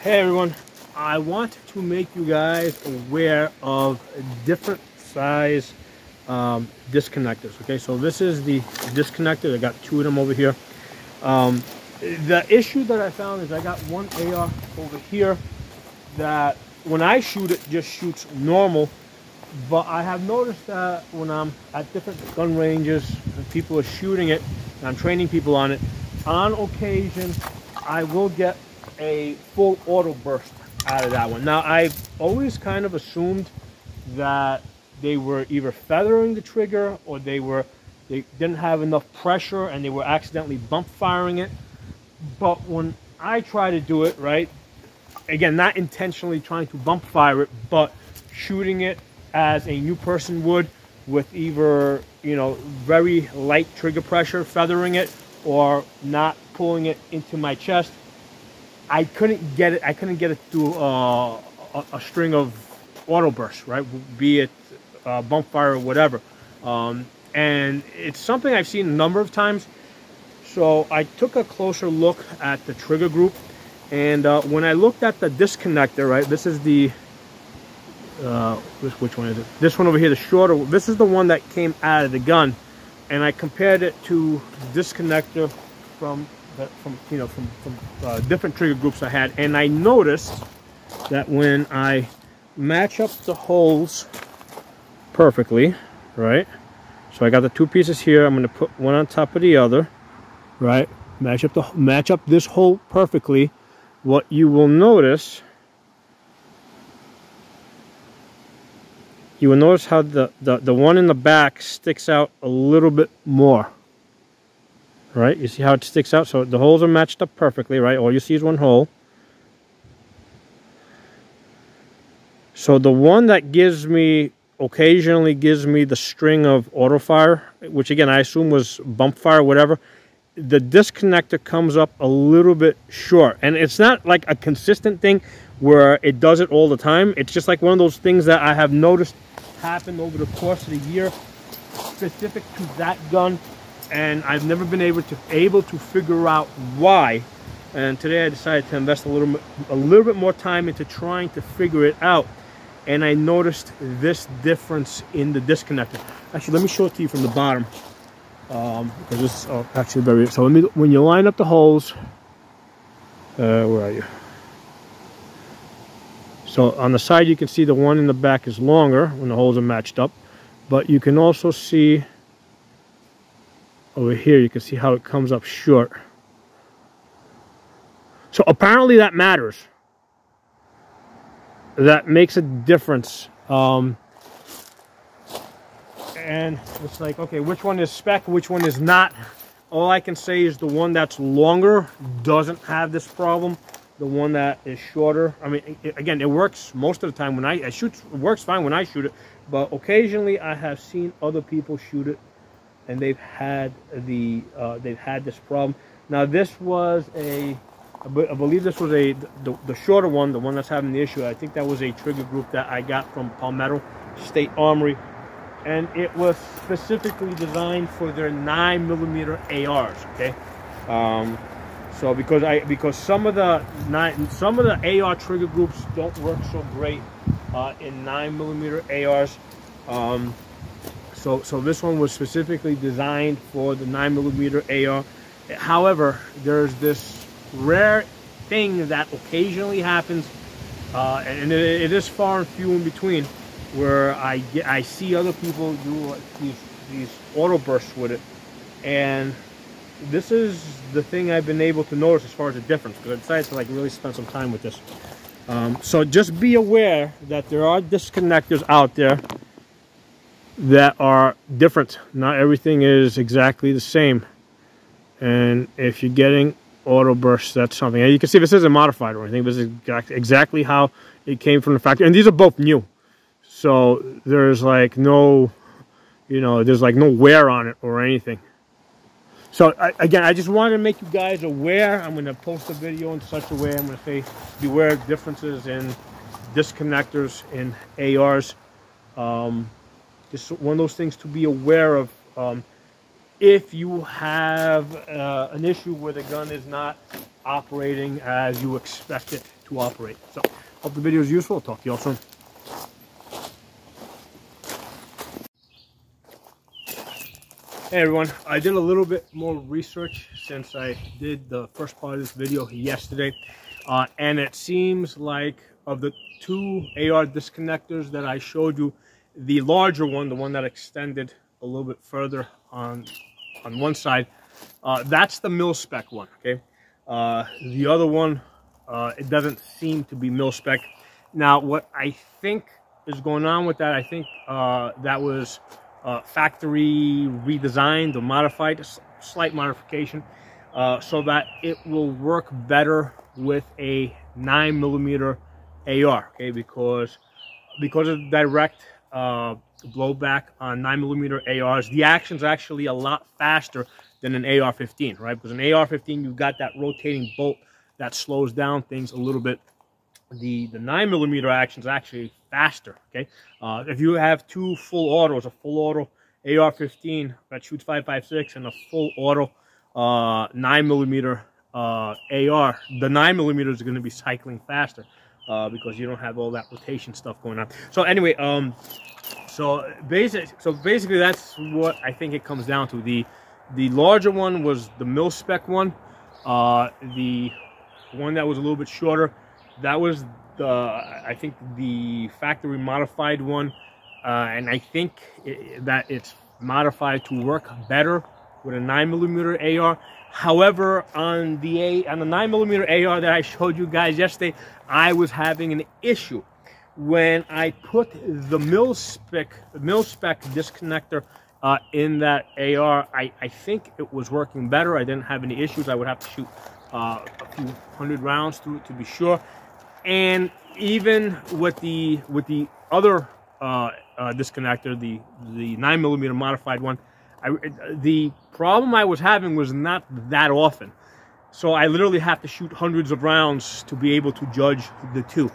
Hey everyone, I want to make you guys aware of different size disconnectors. Okay, so this is the disconnector. I got two of them over here. The issue that I found is I got one AR over here that when I shoot it just shoots normal, but I have noticed that when I'm at different gun ranges and people are shooting it and I'm training people on it, on occasion I will get a full auto burst out of that one. Now, I've always kind of assumed that they were either feathering the trigger or they didn't have enough pressure and they were accidentally bump firing it. But when I try to do it, right, again, not intentionally trying to bump fire it, but shooting it as a new person would, with either, you know, very light trigger pressure, feathering it, or not pulling it into my chest, I couldn't get it through a string of auto bursts, right? Be it bump fire or whatever. And it's something I've seen a number of times. So I took a closer look at the trigger group, and when I looked at the disconnector, right, this is the which one is it? This one over here, the shorter. This is the one that came out of the gun, and I compared it to the disconnector from different trigger groups I had, and I noticed that when I match up the holes perfectly, right? So I got the two pieces here. I'm going to put one on top of the other, right? Match up this hole perfectly. What you will notice, how the one in the back sticks out a little bit more. Right, you see how it sticks out? So the holes are matched up perfectly, right? All you see is one hole. So the one that occasionally gives me the string of auto fire, which again I assume was bump fire, whatever, the disconnector comes up a little bit short. And it's not like a consistent thing where it does it all the time. It's just like one of those things that I have noticed happen over the course of the year, specific to that gun. And I've never been able to figure out why. And today I decided to invest a little bit more time into trying to figure it out. And I noticed this difference in the disconnector. Actually, let me show it to you from the bottom, because this is actually very. So when you line up the holes, where are you? So on the side you can see the one in the back is longer when the holes are matched up, but you can also see over here, you can see how it comes up short. So apparently that matters. That makes a difference. And it's like, okay, which one is spec, which one is not? All I can say is the one that's longer doesn't have this problem. The one that is shorter, I mean, again, it works most of the time when I shoot. It works fine when I shoot it, but occasionally I have seen other people shoot it and they've had this problem. Now this was I believe this was the shorter one, the one that's having the issue. I think that was a trigger group that I got from Palmetto State Armory, and it was specifically designed for their 9mm ARs. Okay, so because some of the AR trigger groups don't work so great in 9mm ARs. So this one was specifically designed for the 9mm AR. However, there's this rare thing that occasionally happens, and it is far and few in between, where I see other people do like these auto bursts with it, and this is the thing I've been able to notice as far as the difference, because I decided to like really spend some time with this. So just be aware that there are disconnectors out there that are different. Not everything is exactly the same, and if you're getting auto bursts, that's something. And you can see this isn't modified or anything. This is exactly how it came from the factory, and these are both new, so there's like no, there's like no wear on it or anything. So again, I just wanted to make you guys aware. I'm going to post a video in such a way. I'm going to say beware of differences in disconnectors in ARs. Just one of those things to be aware of. If you have an issue where the gun is not operating as you expect it to operate. So, hope the video is useful. I'll talk to you all soon. Hey everyone, I did a little bit more research since I did the first part of this video yesterday, and it seems like of the two AR disconnectors that I showed you, the larger one, the one that extended a little bit further on one side, that's the mil-spec one, okay? The other one, it doesn't seem to be mil-spec. Now, what I think is going on with that, I think that was factory redesigned or modified, a slight modification, so that it will work better with a 9mm AR, okay? Because of the direct blowback on 9mm ARs, the action's actually a lot faster than an AR-15, right? Because an AR-15, you've got that rotating bolt that slows down things a little bit. The 9mm action is actually faster, okay? If you have two full autos, a full auto AR-15 that shoots 5.56 and a full auto 9mm AR, the 9mm is going to be cycling faster because you don't have all that rotation stuff going on. So anyway, so basically that's what I think it comes down to. The larger one was the mil-spec one. The one that was a little bit shorter, that was I think the factory modified one, and I think that it's modified to work better with a 9mm AR. However, on the 9mm AR that I showed you guys yesterday, I was having an issue when I put the mil-spec disconnector in that AR. I think it was working better. I didn't have any issues. I would have to shoot a few hundred rounds through it to be sure. And even with the other disconnector, the 9mm modified one, the problem I was having was not that often. So I literally have to shoot hundreds of rounds to be able to judge the two.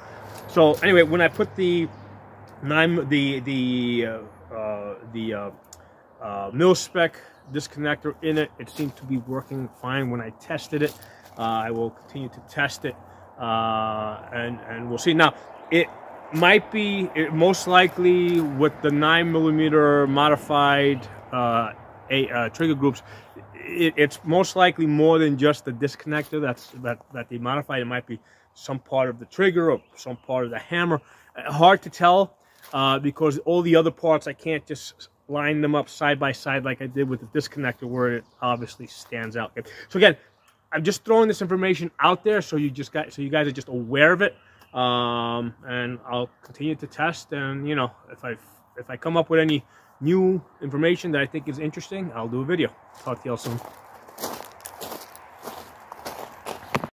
So anyway, when I put the mil-spec disconnector in it, it seemed to be working fine when I tested it. I will continue to test it, and we'll see. Now, it most likely with the 9mm modified trigger groups, it's most likely more than just the disconnector that they modified. It might be some part of the trigger or some part of the hammer. Hard to tell because all the other parts, I can't just line them up side by side like I did with the disconnector where it obviously stands out. Okay. So again, I'm just throwing this information out there so you guys are just aware of it, and I'll continue to test. And you know, if I come up with any new information that I think is interesting, I'll do a video. Talk to y'all soon.